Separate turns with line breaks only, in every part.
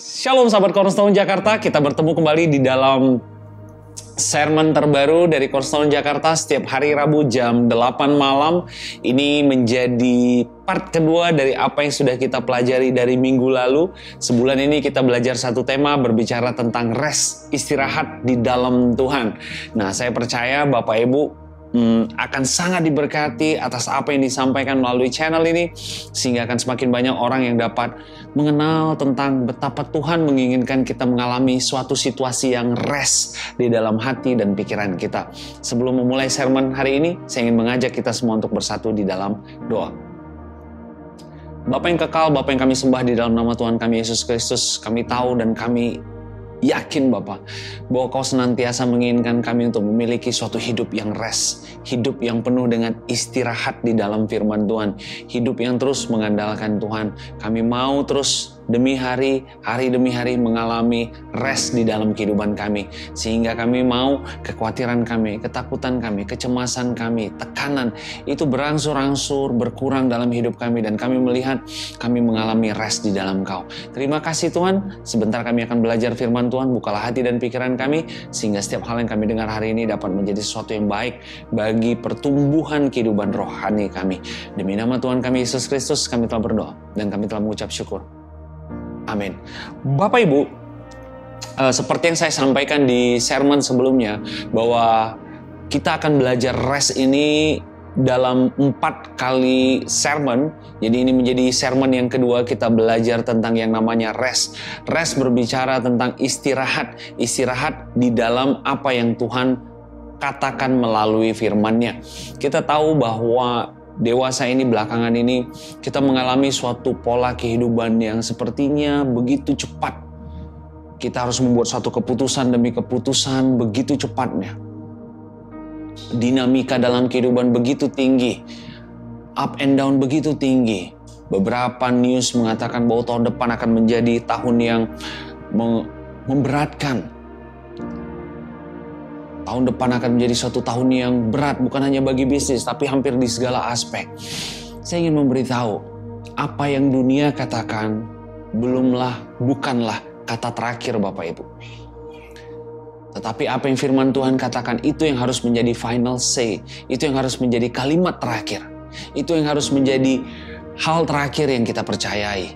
Shalom sahabat Cornerstone Jakarta, kita bertemu kembali di dalam sermon terbaru dari Cornerstone Jakarta setiap hari Rabu jam 8 malam. Ini menjadi part kedua dari apa yang sudah kita pelajari dari minggu lalu. Sebulan ini kita belajar satu tema berbicara tentang rest, istirahat di dalam Tuhan. Nah, saya percaya Bapak Ibu akan sangat diberkati atas apa yang disampaikan melalui channel ini, sehingga akan semakin banyak orang yang dapat mengenal tentang betapa Tuhan menginginkan kita mengalami suatu situasi yang rest di dalam hati dan pikiran kita. Sebelum memulai sermon hari ini, saya ingin mengajak kita semua untuk bersatu di dalam doa. Bapa yang kekal, Bapa yang kami sembah di dalam nama Tuhan kami Yesus Kristus, kami tahu dan kami yakin Bapa, bahwa Kau senantiasa menginginkan kami untuk memiliki suatu hidup yang rest, hidup yang penuh dengan istirahat di dalam firman Tuhan, hidup yang terus mengandalkan Tuhan. Kami mau terus demi hari demi hari mengalami rest di dalam kehidupan kami, sehingga kami mau kekhawatiran kami, ketakutan kami, kecemasan kami, tekanan itu berangsur-angsur berkurang dalam hidup kami, dan kami melihat kami mengalami rest di dalam Kau. Terima kasih Tuhan. Sebentar kami akan belajar firman Tuhan. Bukalah hati dan pikiran kami, sehingga setiap hal yang kami dengar hari ini dapat menjadi sesuatu yang baik bagi pertumbuhan kehidupan rohani kami. Demi nama Tuhan kami Yesus Kristus kami telah berdoa dan kami telah mengucap syukur. Amin. Bapak Ibu, seperti yang saya sampaikan di sermon sebelumnya, bahwa kita akan belajar rest ini dalam 4 kali sermon. Jadi ini menjadi sermon yang kedua kita belajar tentang yang namanya rest. Rest berbicara tentang istirahat. Istirahat di dalam apa yang Tuhan katakan melalui firman-Nya. Kita tahu bahwa dewasa ini, belakangan ini, kita mengalami suatu pola kehidupan yang sepertinya begitu cepat. Kita harus membuat suatu keputusan demi keputusan begitu cepatnya. Dinamika dalam kehidupan begitu tinggi. Up and down begitu tinggi. Beberapa news mengatakan bahwa tahun depan akan menjadi tahun yang memberatkan. Tahun depan akan menjadi suatu tahun yang berat, bukan hanya bagi bisnis, tapi hampir di segala aspek. Saya ingin memberitahu, apa yang dunia katakan bukanlah kata terakhir Bapak Ibu. Tetapi apa yang firman Tuhan katakan, itu yang harus menjadi final say. Itu yang harus menjadi kalimat terakhir. Itu yang harus menjadi hal terakhir yang kita percayai.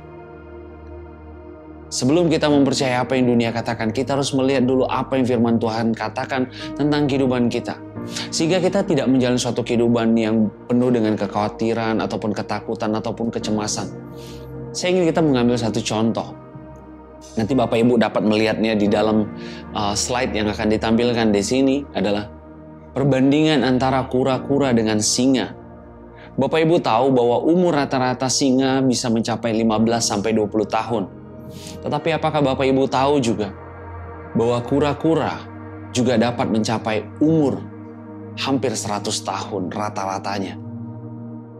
Sebelum kita mempercayai apa yang dunia katakan, kita harus melihat dulu apa yang firman Tuhan katakan tentang kehidupan kita. Sehingga kita tidak menjalani suatu kehidupan yang penuh dengan kekhawatiran, ataupun ketakutan, ataupun kecemasan. Saya ingin kita mengambil satu contoh. Nanti Bapak Ibu dapat melihatnya di dalam slide yang akan ditampilkan di sini, adalah perbandingan antara kura-kura dengan singa. Bapak Ibu tahu bahwa umur rata-rata singa bisa mencapai 15-20 tahun. Tetapi apakah Bapak Ibu tahu juga bahwa kura-kura juga dapat mencapai umur hampir 100 tahun rata-ratanya?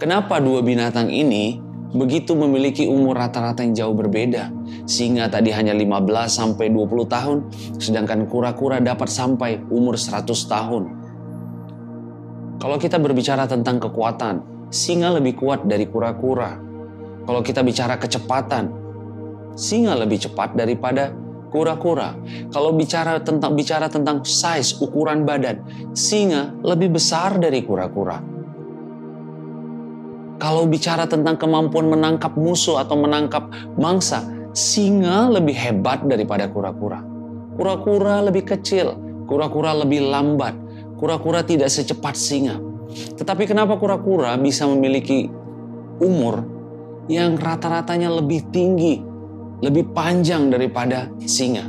Kenapa dua binatang ini begitu memiliki umur rata-rata yang jauh berbeda? Singa tadi hanya 15-20 tahun, sedangkan kura-kura dapat sampai umur 100 tahun. Kalau kita berbicara tentang kekuatan, singa lebih kuat dari kura-kura. Kalau kita bicara kecepatan, singa lebih cepat daripada kura-kura. Kalau bicara tentang size, ukuran badan, singa lebih besar dari kura-kura. Kalau bicara tentang kemampuan menangkap musuh atau menangkap mangsa, singa lebih hebat daripada kura-kura. Kura-kura lebih kecil, kura-kura lebih lambat, kura-kura tidak secepat singa. Tetapi kenapa kura-kura bisa memiliki umur yang rata-ratanya lebih tinggi, lebih panjang daripada singa?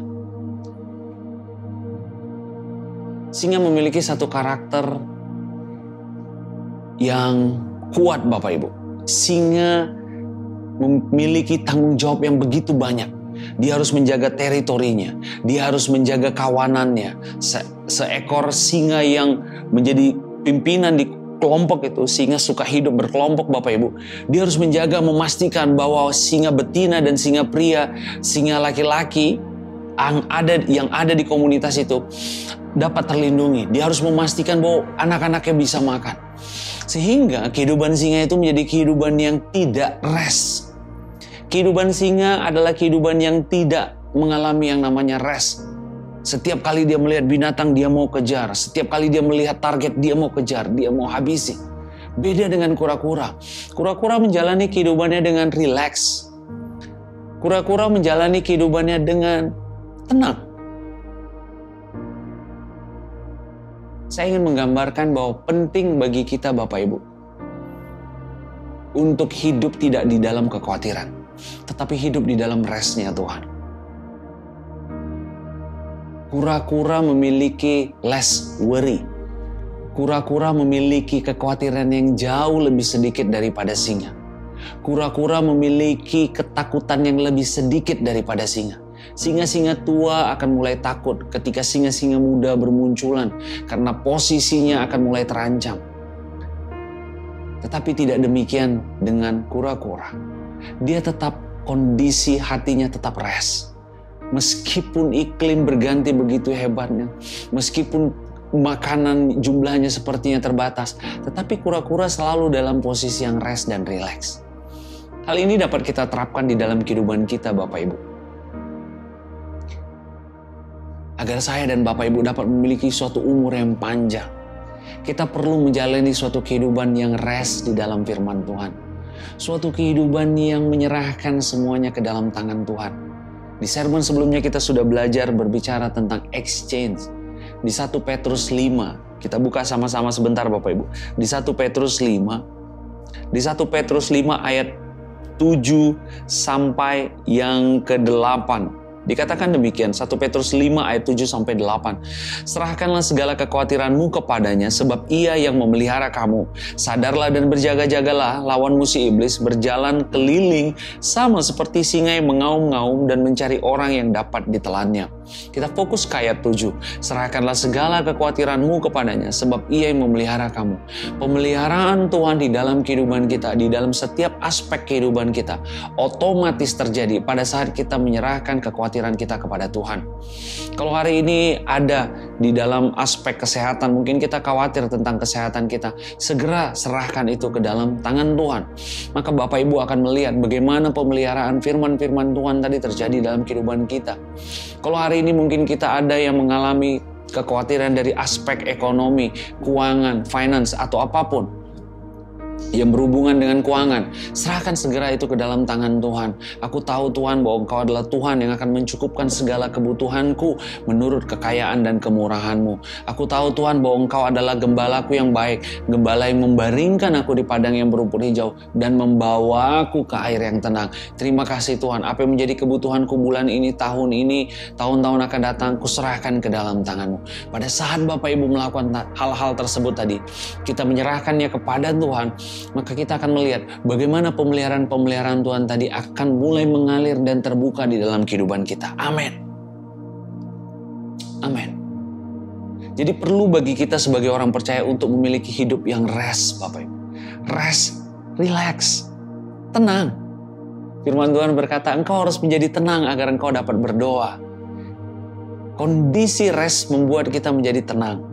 Singa memiliki satu karakter yang kuat Bapak Ibu. Singa memiliki tanggung jawab yang begitu banyak. Dia harus menjaga teritorinya. Dia harus menjaga kawanannya. Seekor singa yang menjadi pimpinan di kelompok itu, singa suka hidup berkelompok Bapak Ibu. Dia harus menjaga, memastikan bahwa singa betina dan singa pria, singa laki-laki yang ada di komunitas itu dapat terlindungi. Dia harus memastikan bahwa anak-anaknya bisa makan. Sehingga kehidupan singa itu menjadi kehidupan yang tidak rest. Kehidupan singa adalah kehidupan yang tidak mengalami yang namanya rest. Setiap kali dia melihat binatang, dia mau kejar. Setiap kali dia melihat target, dia mau kejar, dia mau habisi. Beda dengan kura-kura. Kura-kura menjalani kehidupannya dengan rileks. Kura-kura menjalani kehidupannya dengan tenang. Saya ingin menggambarkan bahwa penting bagi kita Bapak Ibu untuk hidup tidak di dalam kekhawatiran, tetapi hidup di dalam rest-Nya Tuhan. Kura-kura memiliki less worry. Kura-kura memiliki kekhawatiran yang jauh lebih sedikit daripada singa. Kura-kura memiliki ketakutan yang lebih sedikit daripada singa. Singa-singa tua akan mulai takut ketika singa-singa muda bermunculan karena posisinya akan mulai terancam. Tetapi tidak demikian dengan kura-kura. Dia tetap, kondisi hatinya tetap rest. Meskipun iklim berganti begitu hebatnya, meskipun makanan jumlahnya sepertinya terbatas, tetapi kura-kura selalu dalam posisi yang rest dan rileks. Hal ini dapat kita terapkan di dalam kehidupan kita Bapak Ibu. Agar saya dan Bapak Ibu dapat memiliki suatu umur yang panjang, kita perlu menjalani suatu kehidupan yang rest di dalam firman Tuhan. Suatu kehidupan yang menyerahkan semuanya ke dalam tangan Tuhan. Di sermon sebelumnya kita sudah belajar berbicara tentang exchange. Di 1 Petrus 5, kita buka sama-sama sebentar Bapak Ibu. Di 1 Petrus 5, di 1 Petrus 5 ayat 7 sampai yang ke-8. Dikatakan demikian, 1 Petrus 5 ayat 7 sampai 8. Serahkanlah segala kekhawatiranmu kepadanya, sebab ia yang memelihara kamu. Sadarlah dan berjaga-jagalah, lawan musuh iblis berjalan keliling sama seperti singa yang mengaum-ngaum dan mencari orang yang dapat ditelannya. Kita fokus ke ayat 7. Serahkanlah segala kekhawatiranmu kepadanya, sebab ia yang memelihara kamu. Pemeliharaan Tuhan di dalam kehidupan kita, di dalam setiap aspek kehidupan kita, otomatis terjadi pada saat kita menyerahkan kekhawatiran kita kepada Tuhan. Kalau hari ini ada di dalam aspek kesehatan, mungkin kita khawatir tentang kesehatan kita, segera serahkan itu ke dalam tangan Tuhan. Maka Bapak Ibu akan melihat bagaimana pemeliharaan firman-firman Tuhan tadi terjadi dalam kehidupan kita. Kalau hari ini mungkin kita ada yang mengalami kekhawatiran dari aspek ekonomi, keuangan, finance, atau apapun yang berhubungan dengan keuangan, serahkan segera itu ke dalam tangan Tuhan. Aku tahu Tuhan bahwa Engkau adalah Tuhan yang akan mencukupkan segala kebutuhanku menurut kekayaan dan kemurahan-Mu. Aku tahu Tuhan bahwa Engkau adalah gembalaku yang baik, gembala yang membaringkan aku di padang yang berumput hijau dan membawaku ke air yang tenang. Terima kasih Tuhan, apa yang menjadi kebutuhanku bulan ini, tahun ini, tahun-tahun akan datang, kuserahkan ke dalam tangan-Mu. Pada saat Bapak Ibu melakukan hal-hal tersebut tadi, kita menyerahkannya kepada Tuhan, maka kita akan melihat bagaimana pemeliharaan Tuhan tadi akan mulai mengalir dan terbuka di dalam kehidupan kita. Amin. Amin. Jadi perlu bagi kita sebagai orang percaya untuk memiliki hidup yang rest, Bapak Ibu. Rest, relax, tenang. Firman Tuhan berkata, engkau harus menjadi tenang agar engkau dapat berdoa. Kondisi rest membuat kita menjadi tenang.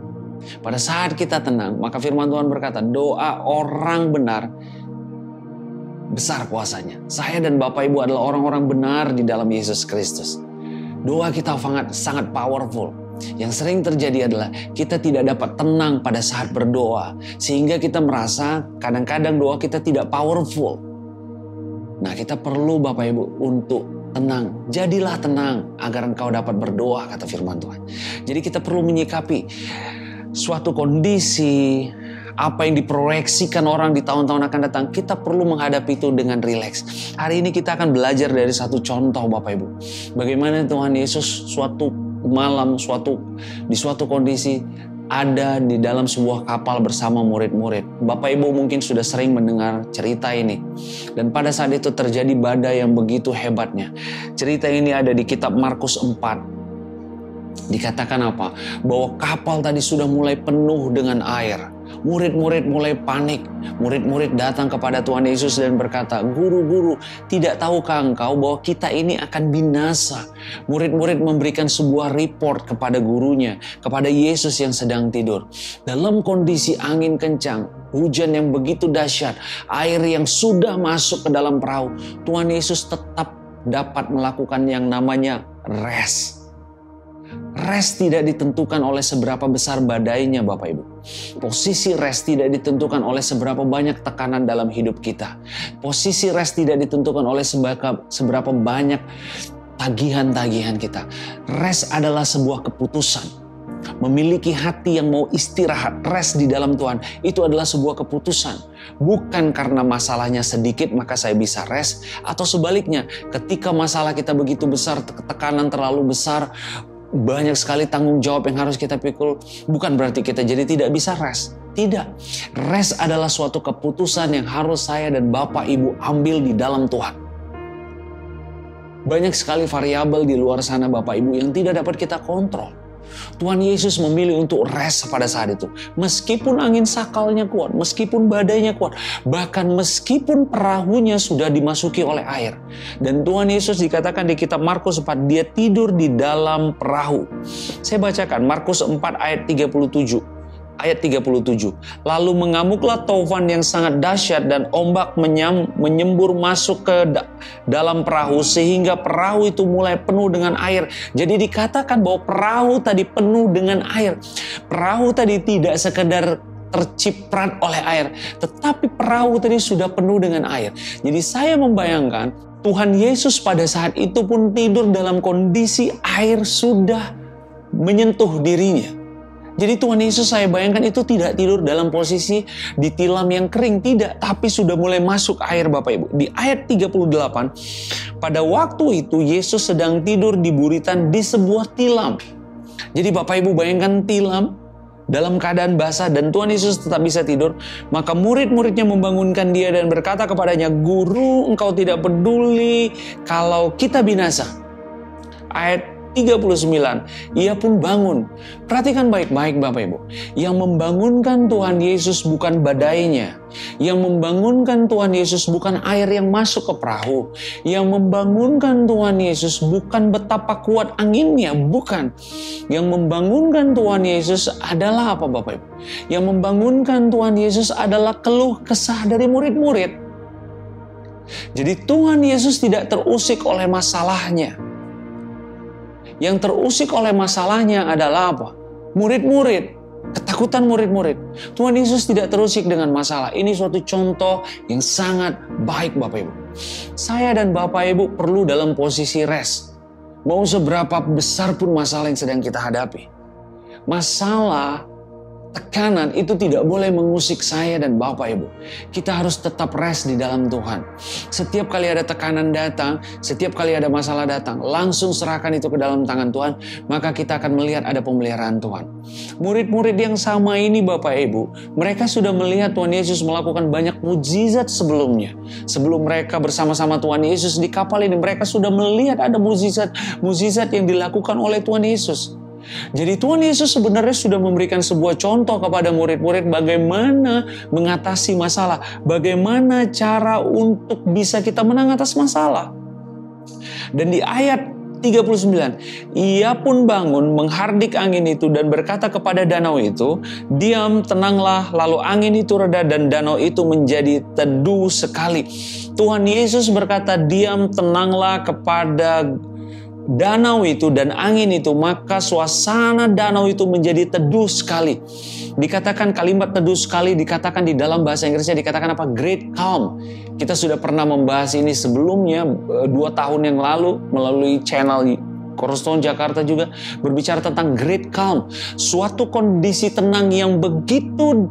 Pada saat kita tenang, maka firman Tuhan berkata, doa orang benar besar kuasanya. Saya dan Bapak Ibu adalah orang-orang benar di dalam Yesus Kristus. Doa kita sangat powerful. Yang sering terjadi adalah kita tidak dapat tenang pada saat berdoa, sehingga kita merasa kadang-kadang doa kita tidak powerful. Nah, kita perlu Bapak Ibu untuk tenang. Jadilah tenang agar engkau dapat berdoa, kata firman Tuhan. Jadi kita perlu menyikapi suatu kondisi, apa yang diproyeksikan orang di tahun-tahun akan datang, kita perlu menghadapi itu dengan rileks. Hari ini kita akan belajar dari satu contoh Bapak Ibu. Bagaimana Tuhan Yesus suatu malam, di suatu kondisi ada di dalam sebuah kapal bersama murid-murid. Bapak Ibu mungkin sudah sering mendengar cerita ini. Dan pada saat itu terjadi badai yang begitu hebatnya. Cerita ini ada di kitab Markus 4. Dikatakan apa? Bahwa kapal tadi sudah mulai penuh dengan air. Murid-murid mulai panik. Murid-murid datang kepada Tuhan Yesus dan berkata, "Guru, tidak tahukah engkau bahwa kita ini akan binasa?" Murid-murid memberikan sebuah report kepada gurunya, kepada Yesus yang sedang tidur. Dalam kondisi angin kencang, hujan yang begitu dahsyat, air yang sudah masuk ke dalam perahu, Tuhan Yesus tetap dapat melakukan yang namanya rest. Rest tidak ditentukan oleh seberapa besar badainya Bapak Ibu. Posisi rest tidak ditentukan oleh seberapa banyak tekanan dalam hidup kita. Posisi rest tidak ditentukan oleh seberapa banyak tagihan-tagihan kita. Rest adalah sebuah keputusan. Memiliki hati yang mau istirahat, rest di dalam Tuhan, itu adalah sebuah keputusan. Bukan karena masalahnya sedikit maka saya bisa rest, atau sebaliknya, ketika masalah kita begitu besar, tekanan terlalu besar, banyak sekali tanggung jawab yang harus kita pikul, bukan berarti kita jadi tidak bisa rest. Tidak. Rest adalah suatu keputusan yang harus saya dan Bapak Ibu ambil di dalam Tuhan. Banyak sekali variabel di luar sana Bapak Ibu yang tidak dapat kita kontrol. Tuhan Yesus memilih untuk rest pada saat itu. Meskipun angin sakalnya kuat, meskipun badainya kuat, bahkan meskipun perahunya sudah dimasuki oleh air. Dan Tuhan Yesus dikatakan di kitab Markus 4, dia tidur di dalam perahu. Saya bacakan Markus 4 ayat 37. Ayat 37. Lalu mengamuklah taufan yang sangat dahsyat dan ombak menyembur masuk ke dalam perahu sehingga perahu itu mulai penuh dengan air. Jadi dikatakan bahwa perahu tadi penuh dengan air. Perahu tadi tidak sekedar terciprat oleh air, tetapi perahu tadi sudah penuh dengan air. Jadi saya membayangkan Tuhan Yesus pada saat itu pun tidur dalam kondisi air sudah menyentuh dirinya. Jadi Tuhan Yesus saya bayangkan itu tidak tidur dalam posisi ditilam yang kering, tidak. Tapi sudah mulai masuk air Bapak Ibu. Di ayat 38, pada waktu itu Yesus sedang tidur di buritan di sebuah tilam. Jadi Bapak Ibu bayangkan tilam dalam keadaan basah dan Tuhan Yesus tetap bisa tidur. Maka murid-muridnya membangunkan dia dan berkata kepadanya, "Guru, engkau tidak peduli kalau kita binasa." Ayat 39, ia pun bangun. Perhatikan baik-baik Bapak Ibu. Yang membangunkan Tuhan Yesus bukan badainya. Yang membangunkan Tuhan Yesus bukan air yang masuk ke perahu. Yang membangunkan Tuhan Yesus bukan betapa kuat anginnya, bukan. Yang membangunkan Tuhan Yesus adalah apa Bapak Ibu? Yang membangunkan Tuhan Yesus adalah keluh kesah dari murid-murid. Jadi Tuhan Yesus tidak terusik oleh masalahnya. Yang terusik oleh masalahnya adalah apa? Murid-murid. Ketakutan murid-murid. Tuhan Yesus tidak terusik dengan masalah. Ini suatu contoh yang sangat baik Bapak Ibu. Saya dan Bapak Ibu perlu dalam posisi rest. Mau seberapa besar pun masalah yang sedang kita hadapi. Masalah, tekanan itu tidak boleh mengusik saya dan Bapak Ibu. Kita harus tetap rest di dalam Tuhan. Setiap kali ada tekanan datang, setiap kali ada masalah datang, langsung serahkan itu ke dalam tangan Tuhan, maka kita akan melihat ada pemeliharaan Tuhan. Murid-murid yang sama ini Bapak Ibu, mereka sudah melihat Tuhan Yesus melakukan banyak mukjizat sebelumnya. Sebelum mereka bersama-sama Tuhan Yesus di kapal ini, mereka sudah melihat ada mukjizat yang dilakukan oleh Tuhan Yesus. Jadi Tuhan Yesus sebenarnya sudah memberikan sebuah contoh kepada murid-murid bagaimana mengatasi masalah. Bagaimana cara untuk bisa kita menang atas masalah. Dan di ayat 39, ia pun bangun menghardik angin itu dan berkata kepada danau itu, "Diam, tenanglah." Lalu angin itu reda dan danau itu menjadi teduh sekali. Tuhan Yesus berkata, "Diam, tenanglah," kepada danau itu dan angin itu, maka suasana danau itu menjadi teduh sekali. Dikatakan kalimat teduh sekali, dikatakan di dalam bahasa Inggrisnya dikatakan apa? Great calm. Kita sudah pernah membahas ini sebelumnya 2 tahun yang lalu melalui channel Cornerstone Jakarta juga berbicara tentang great calm. Suatu kondisi tenang yang begitu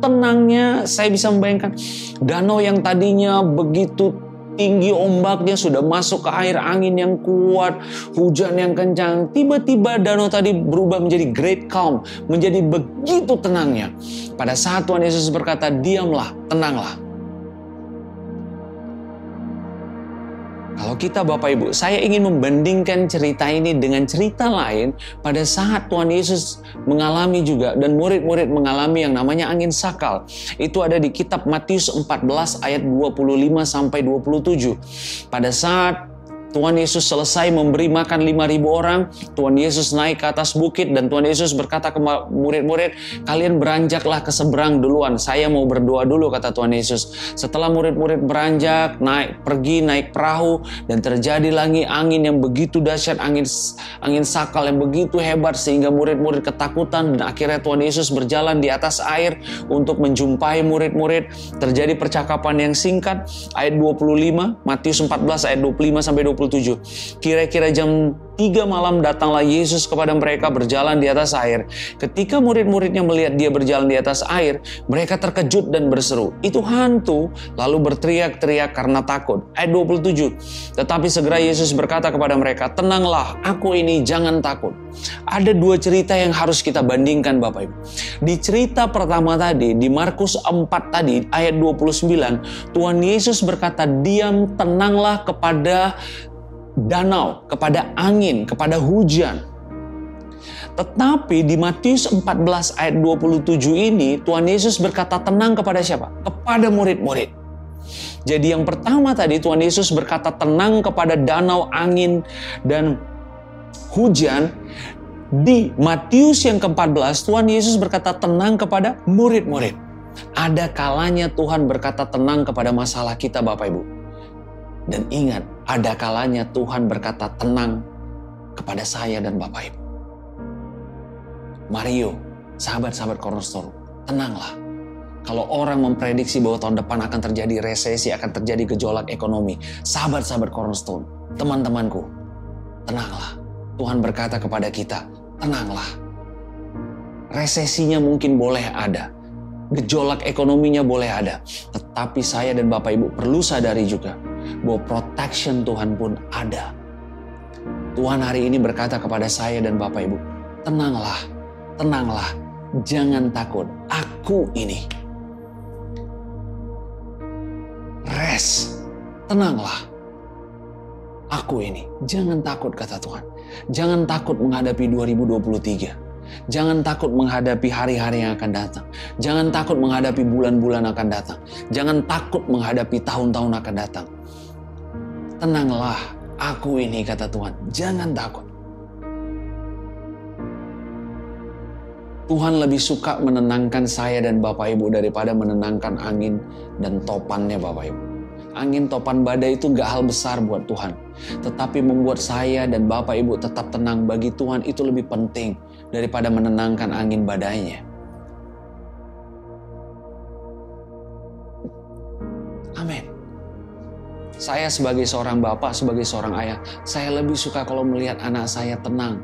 tenangnya saya bisa membayangkan danau yang tadinya begitu tinggi ombaknya sudah masuk ke air, angin yang kuat, hujan yang kencang. Tiba-tiba danau tadi berubah menjadi great calm, menjadi begitu tenangnya. Pada saat Tuhan Yesus berkata, "Diamlah, tenanglah." Kalau kita Bapak Ibu, saya ingin membandingkan cerita ini dengan cerita lain pada saat Tuhan Yesus mengalami juga dan murid-murid mengalami yang namanya angin sakal. Itu ada di kitab Matius 14 ayat 25 sampai 27. Pada saat Tuhan Yesus selesai memberi makan 5.000 orang. Tuhan Yesus naik ke atas bukit dan Tuhan Yesus berkata ke murid-murid, kalian beranjaklah ke seberang duluan. Saya mau berdoa dulu, kata Tuhan Yesus. Setelah murid-murid beranjak, pergi naik perahu dan terjadi lagi angin yang begitu dahsyat, angin sakal yang begitu hebat sehingga murid-murid ketakutan dan akhirnya Tuhan Yesus berjalan di atas air untuk menjumpai murid-murid. Terjadi percakapan yang singkat, ayat 25, Matius 14 ayat 25 sampai 27. Kira-kira jam 3 malam datanglah Yesus kepada mereka berjalan di atas air. Ketika murid-muridnya melihat dia berjalan di atas air, mereka terkejut dan berseru, "Itu hantu!" Lalu berteriak-teriak karena takut. Ayat 27. Tetapi segera Yesus berkata kepada mereka, "Tenanglah, aku ini, jangan takut." Ada dua cerita yang harus kita bandingkan, Bapak Ibu. Di cerita pertama tadi, di Markus 4 tadi, ayat 29, Tuhan Yesus berkata, "Diam, tenanglah," kepada danau, kepada angin, kepada hujan. Tetapi di Matius 14 ayat 27 ini, Tuhan Yesus berkata tenang kepada siapa? Kepada murid-murid. Jadi yang pertama tadi, Tuhan Yesus berkata tenang kepada danau, angin, dan hujan. Di Matius yang ke-14, Tuhan Yesus berkata tenang kepada murid-murid. Ada kalanya Tuhan berkata tenang kepada masalah kita, Bapak Ibu. Dan ingat, ada kalanya Tuhan berkata tenang kepada saya dan Bapak Ibu. Mario, sahabat-sahabat Cornerstone, tenanglah. Kalau orang memprediksi bahwa tahun depan akan terjadi resesi, akan terjadi gejolak ekonomi, sahabat-sahabat Cornerstone, teman-temanku, tenanglah. Tuhan berkata kepada kita, tenanglah. Resesinya mungkin boleh ada, gejolak ekonominya boleh ada, tetapi saya dan Bapak Ibu perlu sadari juga bahwa protection Tuhan pun ada. Tuhan hari ini berkata kepada saya dan Bapak Ibu, tenanglah, tenanglah, jangan takut, aku ini. Rest, tenanglah, aku ini. Jangan takut, kata Tuhan. Jangan takut menghadapi 2023. Jangan takut menghadapi hari-hari yang akan datang. Jangan takut menghadapi bulan-bulan akan datang. Jangan takut menghadapi tahun-tahun akan datang. Tenanglah, aku ini, kata Tuhan. Jangan takut. Tuhan lebih suka menenangkan saya dan Bapak Ibu daripada menenangkan angin dan topannya, Bapak Ibu. Angin, topan, badai itu gak hal besar buat Tuhan. Tetapi membuat saya dan Bapak Ibu tetap tenang bagi Tuhan itu lebih penting daripada menenangkan angin badainya. Amin. Saya sebagai seorang bapak, sebagai seorang ayah, saya lebih suka kalau melihat anak saya tenang.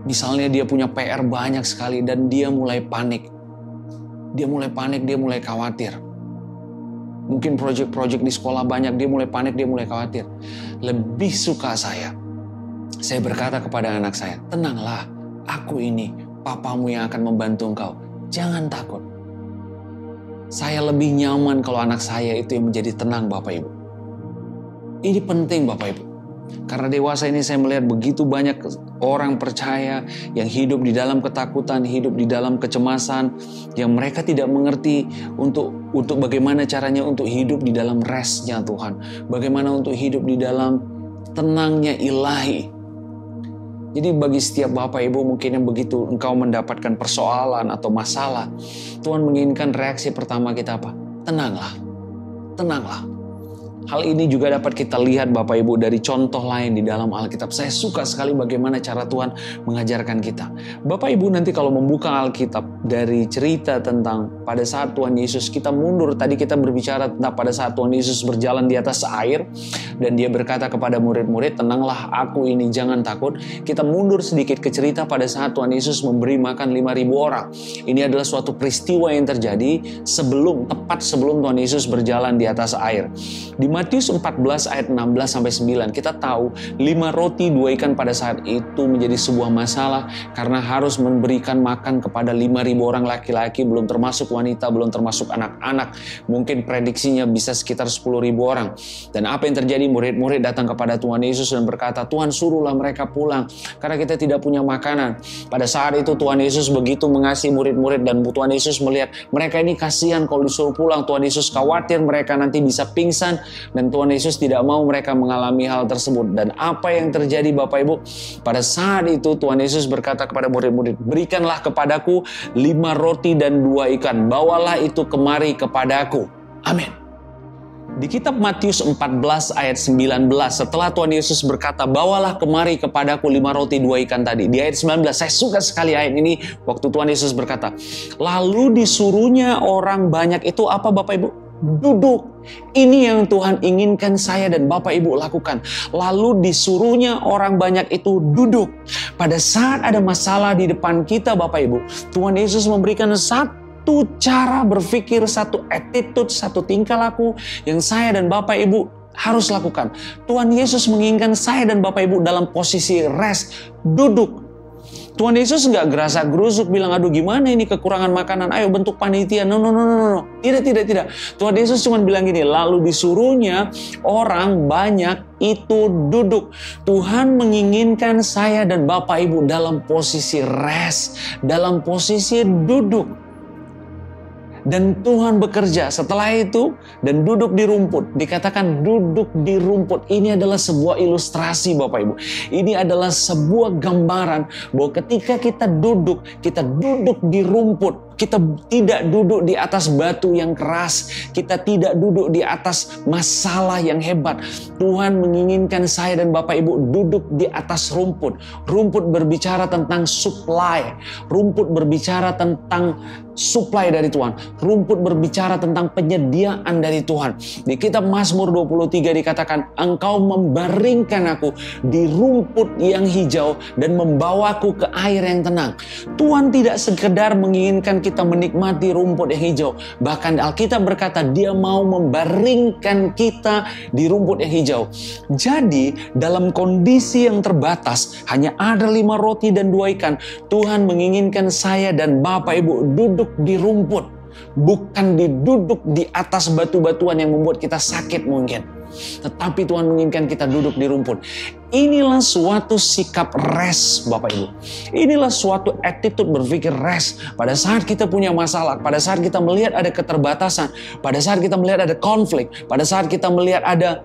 Misalnya dia punya PR banyak sekali dan dia mulai panik. Dia mulai panik, dia mulai khawatir. Mungkin proyek-proyek di sekolah banyak, dia mulai panik, dia mulai khawatir. Lebih suka saya berkata kepada anak saya, tenanglah, aku ini, papamu yang akan membantu engkau. Jangan takut. Saya lebih nyaman kalau anak saya itu yang menjadi tenang, Bapak Ibu. Ini penting, Bapak Ibu. Karena dewasa ini saya melihat begitu banyak orang percaya yang hidup di dalam ketakutan, hidup di dalam kecemasan, yang mereka tidak mengerti untuk bagaimana caranya untuk hidup di dalam restnya Tuhan. Bagaimana untuk hidup di dalam tenangnya ilahi. Jadi bagi setiap Bapak Ibu mungkin yang begitu engkau mendapatkan persoalan atau masalah, Tuhan menginginkan reaksi pertama kita apa? Tenanglah, tenanglah. Hal ini juga dapat kita lihat Bapak Ibu dari contoh lain di dalam Alkitab. Saya suka sekali bagaimana cara Tuhan mengajarkan kita. Bapak Ibu nanti kalau membuka Alkitab dari cerita tentang pada saat Tuhan Yesus, kita mundur. Tadi kita berbicara tentang pada saat Tuhan Yesus berjalan di atas air. Dan dia berkata kepada murid-murid, tenanglah, aku ini, jangan takut. Kita mundur sedikit ke cerita pada saat Tuhan Yesus memberi makan 5.000 orang. Ini adalah suatu peristiwa yang terjadi tepat sebelum Tuhan Yesus berjalan di atas air. Di Matius 14 ayat 16-9 kita tahu 5 roti 2 ikan pada saat itu menjadi sebuah masalah karena harus memberikan makan kepada 5.000 orang laki-laki, belum termasuk wanita, belum termasuk anak-anak. Mungkin prediksinya bisa sekitar 10.000 orang. Dan apa yang terjadi? Murid-murid datang kepada Tuhan Yesus dan berkata, Tuhan suruhlah mereka pulang karena kita tidak punya makanan. Pada saat itu Tuhan Yesus begitu mengasihi murid-murid dan Tuhan Yesus melihat mereka ini kasihan kalau disuruh pulang. Tuhan Yesus khawatir mereka nanti bisa pingsan. Dan Tuhan Yesus tidak mau mereka mengalami hal tersebut. Dan apa yang terjadi Bapak Ibu? Pada saat itu Tuhan Yesus berkata kepada murid-murid, berikanlah kepadaku 5 roti dan 2 ikan. Bawalah itu kemari kepadaku. Amin. Di kitab Matius 14 ayat 19, setelah Tuhan Yesus berkata, bawalah kemari kepadaku 5 roti 2 ikan tadi. Di ayat 19, saya suka sekali ayat ini waktu Tuhan Yesus berkata, lalu disuruhnya orang banyak itu apa Bapak Ibu? Duduk. Ini yang Tuhan inginkan saya dan Bapak Ibu lakukan. Lalu disuruhnya orang banyak itu duduk. Pada saat ada masalah di depan kita Bapak Ibu, Tuhan Yesus memberikan satu cara berpikir, satu attitude, satu tingkah laku yang saya dan Bapak Ibu harus lakukan. Tuhan Yesus menginginkan saya dan Bapak Ibu dalam posisi rest, duduk. Tuhan Yesus nggak gerasak-gerusuk bilang, aduh gimana ini kekurangan makanan, ayo bentuk panitia. No. Tidak. Tuhan Yesus cuma bilang gini, lalu disuruhnya orang banyak itu duduk. Tuhan menginginkan saya dan Bapak Ibu dalam posisi rest, dalam posisi duduk. Dan Tuhan bekerja setelah itu dan duduk di rumput. Dikatakan duduk di rumput. Ini adalah sebuah ilustrasi Bapak Ibu. Ini adalah sebuah gambaran bahwa ketika kita duduk di rumput. Kita tidak duduk di atas batu yang keras. Kita tidak duduk di atas masalah yang hebat. Tuhan menginginkan saya dan Bapak Ibu duduk di atas rumput. Rumput berbicara tentang supply. Rumput berbicara tentang supply dari Tuhan. Rumput berbicara tentang penyediaan dari Tuhan. Di kitab Mazmur 23 dikatakan, engkau membaringkan aku di rumput yang hijau dan membawaku ke air yang tenang. Tuhan tidak sekedar menginginkan kita menikmati rumput yang hijau. Bahkan Alkitab berkata dia mau membaringkan kita di rumput yang hijau. Jadi dalam kondisi yang terbatas, hanya ada 5 roti dan 2 ikan. Tuhan menginginkan saya dan Bapak Ibu duduk di rumput. Bukan duduk di atas batu-batuan yang membuat kita sakit mungkin. Tetapi Tuhan menginginkan kita duduk di rumput. Inilah suatu sikap rest Bapak Ibu. Inilah suatu attitude berpikir rest. Pada saat kita punya masalah, pada saat kita melihat ada keterbatasan, pada saat kita melihat ada konflik, pada saat kita melihat ada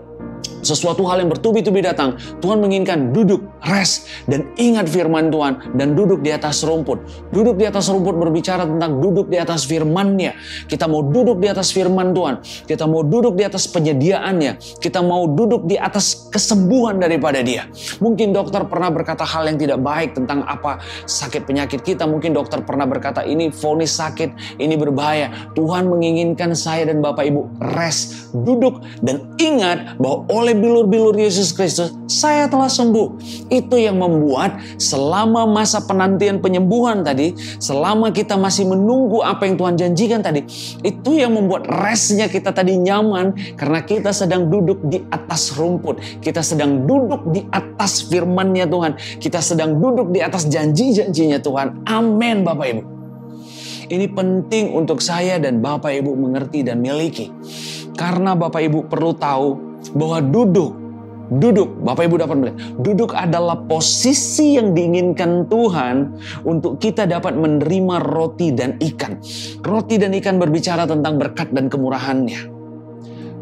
sesuatu hal yang bertubi-tubi datang, Tuhan menginginkan duduk, rest, dan ingat firman Tuhan, dan duduk di atas rumput. Duduk di atas rumput berbicara tentang duduk di atas firman-Nya. Kita mau duduk di atas firman Tuhan. Kita mau duduk di atas penyediaannya. Kita mau duduk di atas kesembuhan daripada Dia. Mungkin dokter pernah berkata hal yang tidak baik tentang apa sakit penyakit kita. Mungkin dokter pernah berkata ini vonis sakit, ini berbahaya. Tuhan menginginkan saya dan Bapak Ibu rest, duduk, dan ingat bahwa oleh bilur-bilur Yesus Kristus, saya telah sembuh. Itu yang membuat selama masa penantian penyembuhan tadi, selama kita masih menunggu apa yang Tuhan janjikan tadi, itu yang membuat restnya kita tadi nyaman, karena kita sedang duduk di atas rumput. Kita sedang duduk di atas firman-Nya Tuhan. Kita sedang duduk di atas janji-janjinya Tuhan. Amin Bapak Ibu. Ini penting untuk saya dan Bapak Ibu mengerti dan miliki. Karena Bapak Ibu perlu tahu bahwa duduk, Bapak Ibu dapat melihat, duduk adalah posisi yang diinginkan Tuhan untuk kita dapat menerima roti dan ikan. Roti dan ikan berbicara tentang berkat dan kemurahan-Nya.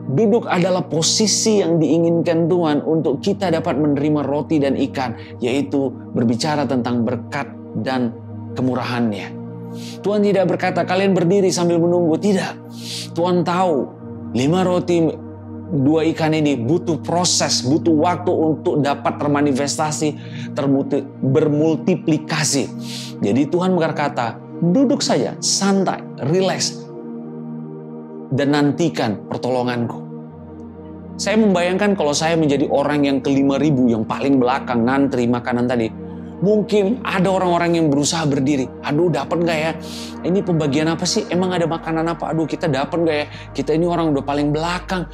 Duduk adalah posisi yang diinginkan Tuhan untuk kita dapat menerima roti dan ikan, yaitu berbicara tentang berkat dan kemurahan-Nya. Tuhan tidak berkata kalian berdiri sambil menunggu, tidak. Tuhan tahu 5 roti 2 ikan ini butuh proses, butuh waktu untuk dapat termanifestasi, bermultiplikasi. Jadi Tuhan berkata, duduk saja, santai, relax, dan nantikan pertolonganku. Saya membayangkan kalau saya menjadi orang yang ke-5.000 yang paling belakang ngantri makanan tadi. Mungkin ada orang-orang yang berusaha berdiri. Aduh, dapat gak ya? Ini pembagian apa sih? Emang ada makanan apa? Aduh, kita dapat gak ya? Kita ini orang udah paling belakang.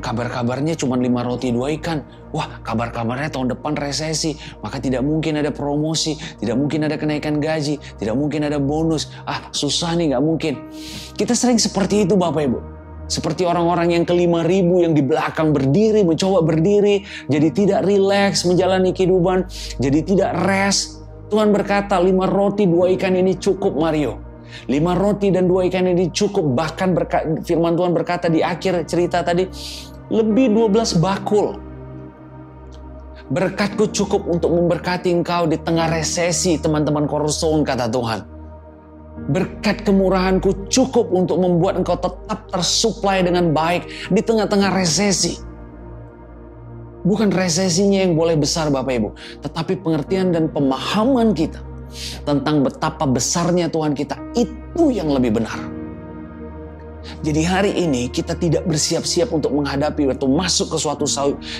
Kabar-kabarnya cuma 5 roti 2 ikan. Wah, kabar-kabarnya tahun depan resesi. Maka tidak mungkin ada promosi. Tidak mungkin ada kenaikan gaji. Tidak mungkin ada bonus. Susah nih, gak mungkin. Kita sering seperti itu Bapak Ibu. Seperti orang-orang yang ke-5.000 yang di belakang berdiri, mencoba berdiri, jadi tidak rileks menjalani kehidupan, jadi tidak rest. Tuhan berkata 5 roti 2 ikan ini cukup Mario. 5 roti dan 2 ikan ini cukup. Bahkan firman Tuhan berkata di akhir cerita tadi, lebih 12 bakul. Berkatku cukup untuk memberkati engkau di tengah resesi, teman-teman Cornerstone, kata Tuhan. Berkat kemurahanku cukup untuk membuat engkau tetap tersuplai dengan baik di tengah-tengah resesi. Bukan resesinya yang boleh besar Bapak Ibu, tetapi pengertian dan pemahaman kita tentang betapa besarnya Tuhan kita, itu yang lebih benar. Jadi hari ini kita tidak bersiap-siap untuk menghadapi atau masuk ke suatu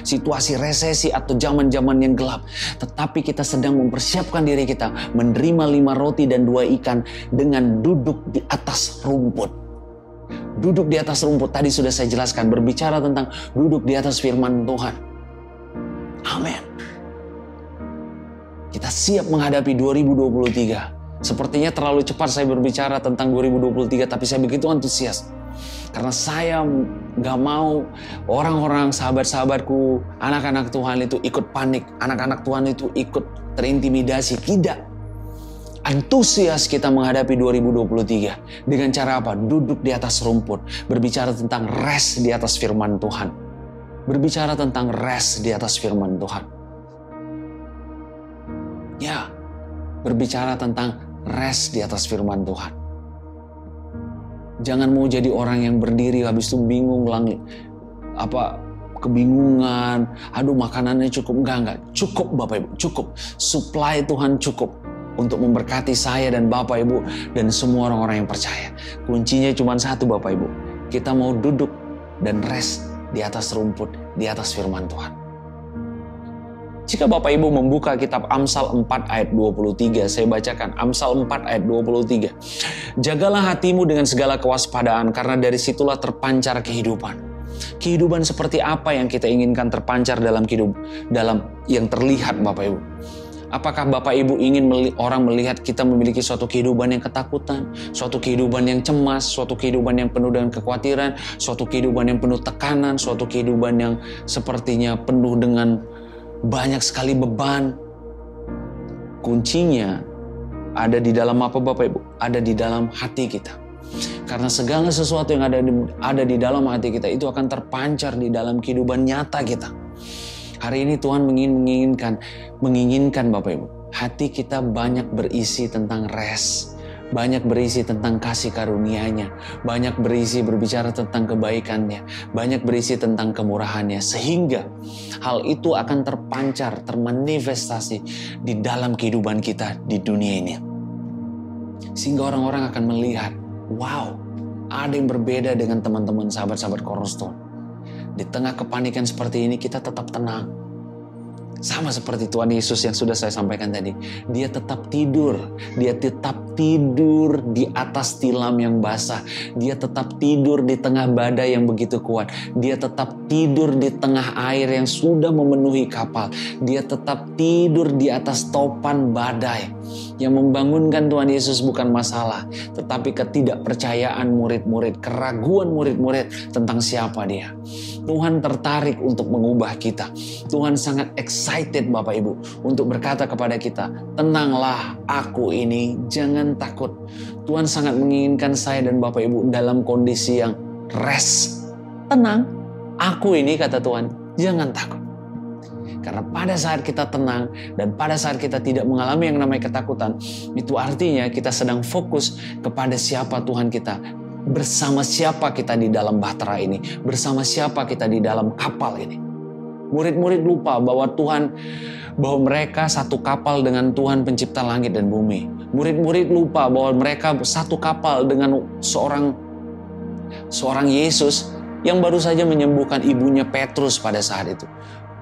situasi resesi atau zaman-zaman yang gelap. Tetapi kita sedang mempersiapkan diri kita menerima 5 roti dan 2 ikan dengan duduk di atas rumput. Duduk di atas rumput tadi sudah saya jelaskan, berbicara tentang duduk di atas firman Tuhan. Amin. Kita siap menghadapi 2023. Sepertinya terlalu cepat saya berbicara tentang 2023, tapi saya begitu antusias. Karena saya gak mau orang-orang, sahabat-sahabatku, anak-anak Tuhan itu ikut panik. Anak-anak Tuhan itu ikut terintimidasi. Tidak. Antusias kita menghadapi 2023. Dengan cara apa? Duduk di atas rumput. Berbicara tentang rest di atas firman Tuhan. Berbicara tentang rest di atas firman Tuhan. Ya, berbicara tentang rest di atas firman Tuhan. Jangan mau jadi orang yang berdiri habis itu bingung, kebingungan, aduh makanannya cukup, enggak, cukup Bapak Ibu, cukup. Supply Tuhan cukup untuk memberkati saya dan Bapak Ibu dan semua orang-orang yang percaya. Kuncinya cuma satu Bapak Ibu, kita mau duduk dan rest di atas rumput, di atas firman Tuhan. Jika Bapak Ibu membuka kitab Amsal 4 ayat 23, saya bacakan Amsal 4 ayat 23. Jagalah hatimu dengan segala kewaspadaan, karena dari situlah terpancar kehidupan. Kehidupan seperti apa yang kita inginkan terpancar dalam yang terlihat Bapak Ibu? Apakah Bapak Ibu ingin orang melihat kita memiliki suatu kehidupan yang ketakutan, suatu kehidupan yang cemas, suatu kehidupan yang penuh dengan kekhawatiran, suatu kehidupan yang penuh tekanan, suatu kehidupan yang sepertinya penuh dengan banyak sekali beban? Kuncinya ada di dalam apa Bapak Ibu? Ada di dalam hati kita. Karena segala sesuatu yang ada di dalam hati kita itu akan terpancar di dalam kehidupan nyata kita. Hari ini Tuhan menginginkan Bapak Ibu, hati kita banyak berisi tentang rest, banyak berisi tentang kasih karunia-Nya, banyak berisi berbicara tentang kebaikan-Nya, banyak berisi tentang kemurahan-Nya, sehingga hal itu akan terpancar, termanifestasi di dalam kehidupan kita di dunia ini. Sehingga orang-orang akan melihat, wow, ada yang berbeda dengan teman-teman sahabat-sahabat Cornerstone. Di tengah kepanikan seperti ini kita tetap tenang. Sama seperti Tuhan Yesus yang sudah saya sampaikan tadi. Dia tetap tidur. Dia tetap tidur di atas tilam yang basah. Dia tetap tidur di tengah badai yang begitu kuat. Dia tetap tidur di tengah air yang sudah memenuhi kapal. Dia tetap tidur di atas topan badai. Yang membangunkan Tuhan Yesus bukan masalah, tetapi ketidakpercayaan murid-murid, keraguan murid-murid tentang siapa Dia. Tuhan tertarik untuk mengubah kita. Tuhan sangat excited Bapak Ibu untuk berkata kepada kita, tenanglah, aku ini, jangan takut. Tuhan sangat menginginkan saya dan Bapak Ibu dalam kondisi yang rest. Tenang, aku ini, kata Tuhan, jangan takut. Karena pada saat kita tenang dan pada saat kita tidak mengalami yang namanya ketakutan, itu artinya kita sedang fokus kepada siapa Tuhan kita, bersama siapa kita di dalam bahtera ini, bersama siapa kita di dalam kapal ini. Murid-murid lupa bahwa mereka satu kapal dengan Tuhan pencipta langit dan bumi. Murid-murid lupa bahwa mereka satu kapal dengan seorang Yesus yang baru saja menyembuhkan ibunya Petrus pada saat itu,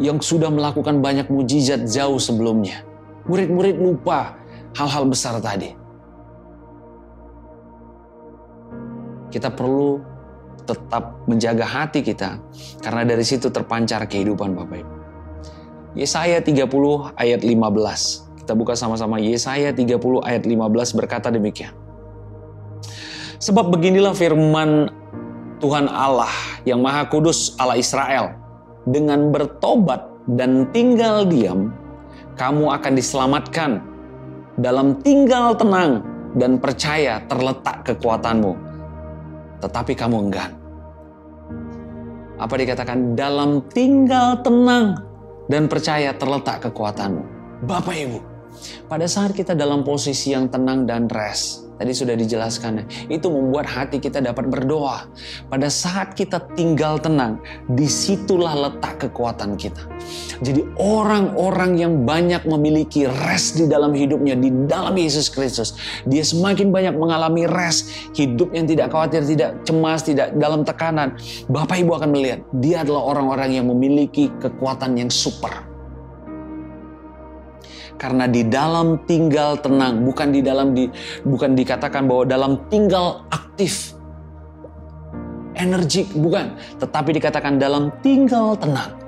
yang sudah melakukan banyak mujizat jauh sebelumnya. Murid-murid lupa hal-hal besar tadi. Kita perlu tetap menjaga hati kita, karena dari situ terpancar kehidupan Bapak Ibu. Yesaya 30 ayat 15. Kita buka sama-sama Yesaya 30 ayat 15 berkata demikian. Sebab beginilah firman Tuhan Allah yang Maha Kudus, Allah Israel. Dengan bertobat dan tinggal diam, kamu akan diselamatkan. Dalam tinggal tenang dan percaya terletak kekuatanmu. Tetapi kamu enggan. Apa dikatakan? Dalam tinggal tenang dan percaya terletak kekuatanmu. Bapak Ibu, pada saat kita dalam posisi yang tenang dan rest, tadi sudah dijelaskan, itu membuat hati kita dapat berdoa. Pada saat kita tinggal tenang, disitulah letak kekuatan kita. Jadi orang-orang yang banyak memiliki rest di dalam hidupnya, di dalam Yesus Kristus, dia semakin banyak mengalami rest, hidup yang tidak khawatir, tidak cemas, tidak dalam tekanan. Bapak Ibu akan melihat, dia adalah orang-orang yang memiliki kekuatan yang super. Karena di dalam tinggal tenang, bukan dikatakan bahwa dalam tinggal aktif, energik, bukan. Tetapi dikatakan dalam tinggal tenang.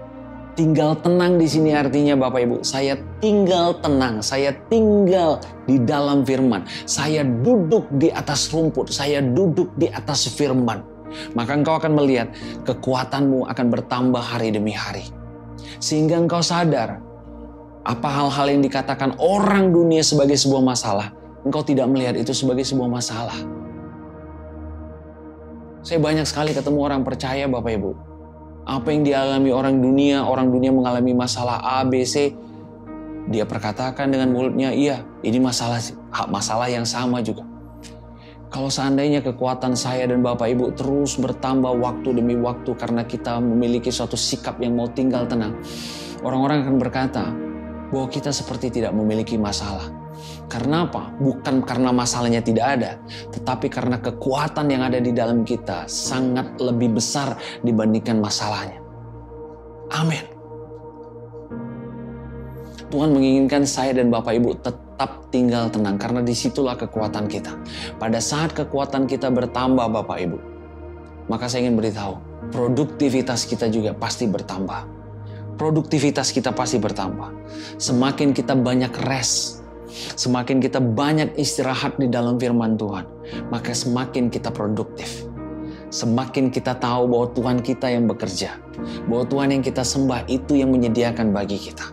Tinggal tenang di sini artinya Bapak Ibu, saya tinggal tenang, saya tinggal di dalam firman. Saya duduk di atas rumput, saya duduk di atas firman. Maka engkau akan melihat kekuatanmu akan bertambah hari demi hari. Sehingga engkau sadar, apa hal-hal yang dikatakan orang dunia sebagai sebuah masalah, engkau tidak melihat itu sebagai sebuah masalah. Saya banyak sekali ketemu orang percaya Bapak Ibu. Apa yang dialami orang dunia mengalami masalah A, B, C. Dia perkatakan dengan mulutnya, iya ini masalah yang sama juga. Kalau seandainya kekuatan saya dan Bapak Ibu terus bertambah waktu demi waktu karena kita memiliki suatu sikap yang mau tinggal tenang, orang-orang akan berkata bahwa kita seperti tidak memiliki masalah. Karena apa? Bukan karena masalahnya tidak ada, tetapi karena kekuatan yang ada di dalam kita sangat lebih besar dibandingkan masalahnya. Amin. Tuhan menginginkan saya dan Bapak Ibu tetap tinggal tenang karena disitulah kekuatan kita. Pada saat kekuatan kita bertambah Bapak Ibu, maka saya ingin beritahu, produktivitas kita juga pasti bertambah. Produktivitas kita pasti bertambah. Semakin kita banyak rest, semakin kita banyak istirahat di dalam firman Tuhan, maka semakin kita produktif. Semakin kita tahu bahwa Tuhan kita yang bekerja, bahwa Tuhan yang kita sembah itu yang menyediakan bagi kita.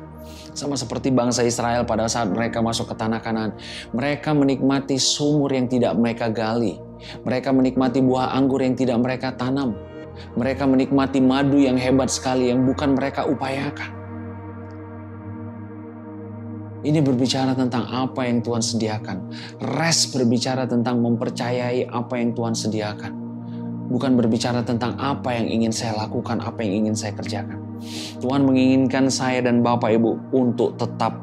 Sama seperti bangsa Israel pada saat mereka masuk ke tanah Kanaan, mereka menikmati sumur yang tidak mereka gali. Mereka menikmati buah anggur yang tidak mereka tanam. Mereka menikmati madu yang hebat sekali yang bukan mereka upayakan. Ini berbicara tentang apa yang Tuhan sediakan. Rest berbicara tentang mempercayai apa yang Tuhan sediakan. Bukan berbicara tentang apa yang ingin saya lakukan, apa yang ingin saya kerjakan. Tuhan menginginkan saya dan Bapak Ibu untuk tetap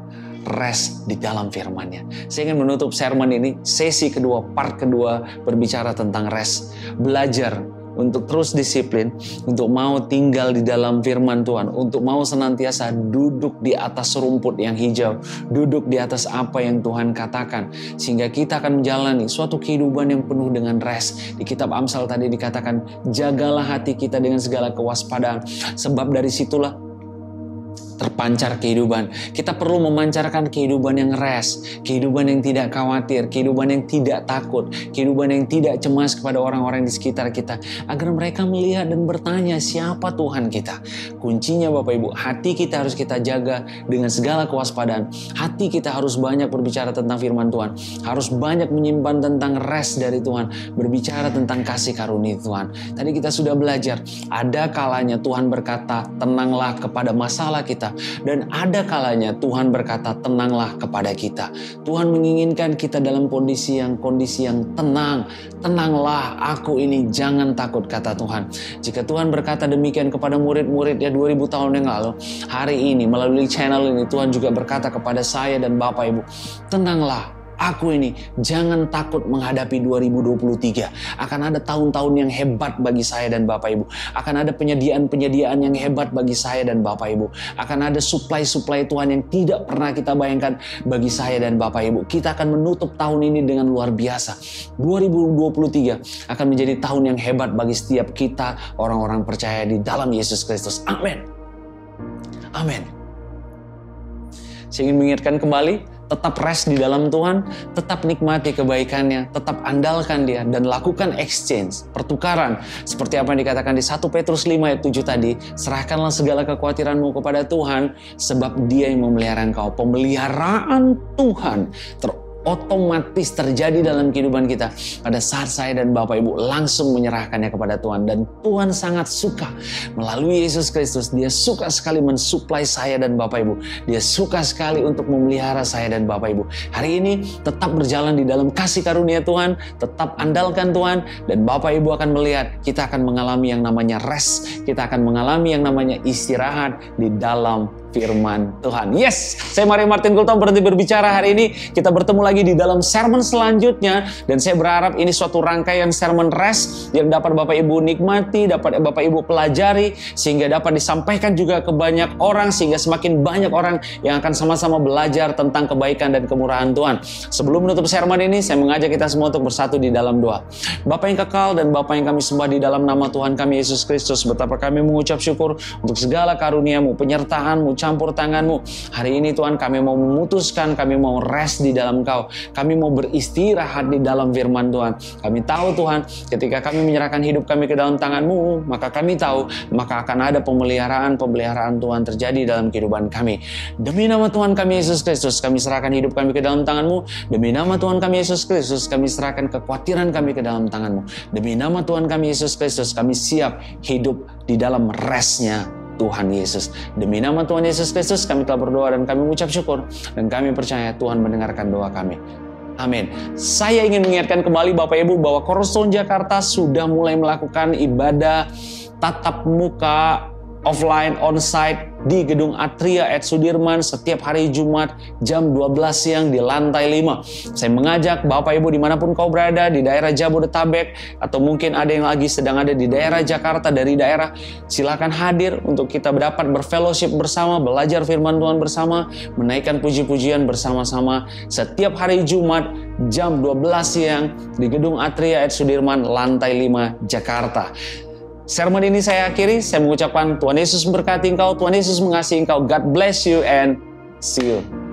rest di dalam firman-Nya. Saya ingin menutup sermon ini, sesi kedua, part kedua berbicara tentang rest. Belajar untuk terus disiplin, untuk mau tinggal di dalam firman Tuhan, untuk mau senantiasa duduk di atas rumput yang hijau, duduk di atas apa yang Tuhan katakan, sehingga kita akan menjalani suatu kehidupan yang penuh dengan rest. Di kitab Amsal tadi dikatakan, jagalah hati kita dengan segala kewaspadaan, sebab dari situlah terpancar kehidupan. Kita perlu memancarkan kehidupan yang rest, kehidupan yang tidak khawatir, kehidupan yang tidak takut, kehidupan yang tidak cemas kepada orang-orang di sekitar kita, agar mereka melihat dan bertanya siapa Tuhan kita. Kuncinya Bapak Ibu, hati kita harus kita jaga dengan segala kewaspadaan. Hati kita harus banyak berbicara tentang firman Tuhan, harus banyak menyimpan tentang rest dari Tuhan, berbicara tentang kasih karunia Tuhan. Tadi kita sudah belajar, ada kalanya Tuhan berkata, tenanglah kepada masalah kita. Dan ada kalanya Tuhan berkata, tenanglah kepada kita. Tuhan menginginkan kita dalam kondisi yang tenang. Tenanglah, aku ini, jangan takut, kata Tuhan. Jika Tuhan berkata demikian kepada murid-muridnya 2000 tahun yang lalu, hari ini melalui channel ini Tuhan juga berkata kepada saya dan Bapak Ibu, tenanglah, aku ini, jangan takut menghadapi 2023. Akan ada tahun-tahun yang hebat bagi saya dan Bapak Ibu. Akan ada penyediaan-penyediaan yang hebat bagi saya dan Bapak Ibu. Akan ada supply-supply Tuhan yang tidak pernah kita bayangkan bagi saya dan Bapak Ibu. Kita akan menutup tahun ini dengan luar biasa. 2023 akan menjadi tahun yang hebat bagi setiap kita, orang-orang percaya di dalam Yesus Kristus. Amin. Amin. Saya ingin mengingatkan kembali, tetap rest di dalam Tuhan, tetap nikmati kebaikannya, tetap andalkan Dia, dan lakukan exchange, pertukaran. Seperti apa yang dikatakan di 1 Petrus 5 ayat 7 tadi, serahkanlah segala kekhawatiranmu kepada Tuhan, sebab Dia yang memelihara engkau. Pemeliharaan Tuhan otomatis terjadi dalam kehidupan kita pada saat saya dan Bapak Ibu langsung menyerahkannya kepada Tuhan. Dan Tuhan sangat suka melalui Yesus Kristus. Dia suka sekali mensuplai saya dan Bapak Ibu. Dia suka sekali untuk memelihara saya dan Bapak Ibu. Hari ini tetap berjalan di dalam kasih karunia Tuhan, tetap andalkan Tuhan, dan Bapak Ibu akan melihat kita akan mengalami yang namanya rest, kita akan mengalami yang namanya istirahat di dalam firman Tuhan. Yes, saya Mario Martin Kultom berhenti berbicara hari ini. Kita bertemu lagi di dalam sermon selanjutnya, dan saya berharap ini suatu rangkaian sermon rest yang dapat Bapak Ibu nikmati, dapat Bapak Ibu pelajari, sehingga dapat disampaikan juga ke banyak orang, sehingga semakin banyak orang yang akan sama-sama belajar tentang kebaikan dan kemurahan Tuhan. Sebelum menutup sermon ini, saya mengajak kita semua untuk bersatu di dalam doa. Bapa yang kekal dan Bapa yang kami sembah, di dalam nama Tuhan kami Yesus Kristus, betapa kami mengucap syukur untuk segala karunia-Mu, penyertaan-Mu, campur tangan-Mu. Hari ini Tuhan, kami mau memutuskan, kami mau rest di dalam Kau. Kami mau beristirahat di dalam firman Tuhan. Kami tahu Tuhan, ketika kami menyerahkan hidup kami ke dalam tangan-Mu, maka kami tahu, maka akan ada pemeliharaan Tuhan terjadi dalam kehidupan kami. Demi nama Tuhan kami Yesus Kristus, kami serahkan hidup kami ke dalam tangan-Mu. Demi nama Tuhan kami Yesus Kristus, kami serahkan kekhawatiran kami ke dalam tangan-Mu. Demi nama Tuhan kami Yesus Kristus, kami siap hidup di dalam rest-Nya Tuhan Yesus. Demi nama Tuhan Yesus Kristus kami telah berdoa dan kami mengucap syukur, dan kami percaya Tuhan mendengarkan doa kami. Amin. Saya ingin mengingatkan kembali Bapak Ibu bahwa Cornerstone Jakarta sudah mulai melakukan ibadah tatap muka offline onsite di Gedung Atria at Sudirman setiap hari Jumat jam 12 siang di lantai 5. Saya mengajak Bapak Ibu dimanapun kau berada, di daerah Jabodetabek, atau mungkin ada yang lagi sedang ada di daerah Jakarta, dari daerah, silakan hadir untuk kita dapat berfellowship bersama, belajar firman Tuhan bersama, menaikkan puji-pujian bersama-sama setiap hari Jumat jam 12 siang di Gedung Atria at Sudirman lantai 5 Jakarta. Sermon ini saya akhiri, saya mengucapkan Tuhan Yesus memberkati engkau, Tuhan Yesus mengasihi engkau, God bless you and see you.